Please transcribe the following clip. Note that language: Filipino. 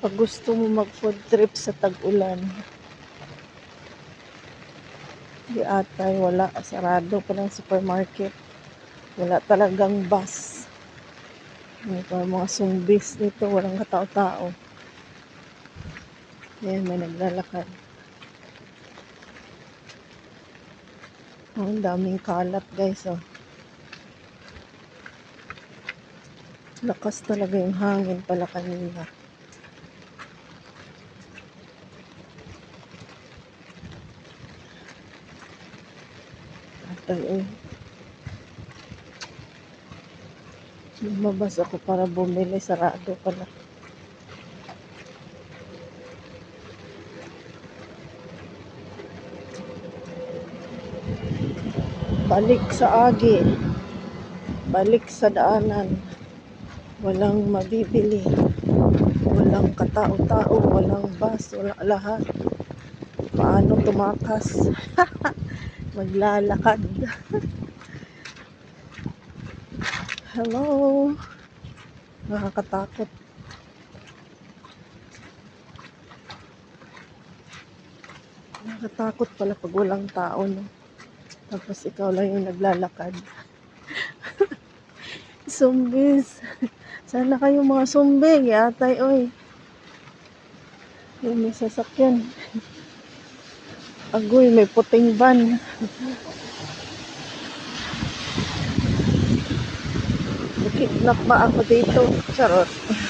Pag gusto mo mag-food trip sa tag-ulan, di atay, wala. Sarado pa ng supermarket. Wala talagang bus. Mga sumbis dito, walang katao-tao. Ayan, may naglalakad. Oh, ang daming kalat, guys, oh. Lakas talaga yung hangin pala kanina. Atay, eh. Lumabas ako para bumili, sarado pala. Balik sa agi. Balik sa daanan. Walang mabibili. Walang katao-tao. Walang bus. Walang lahat. Paano tumakas? Maglalakad. Hello. Nakakatakot. Nakakatakot pala pag walang tao, no? Tapos ikaw lang yung naglalakad. Zombies. Sana kayo mga zombie. Yatay, oy. Yung may sasakyan. Agoy, may puting van. Kidnap ba ako dito? Charot.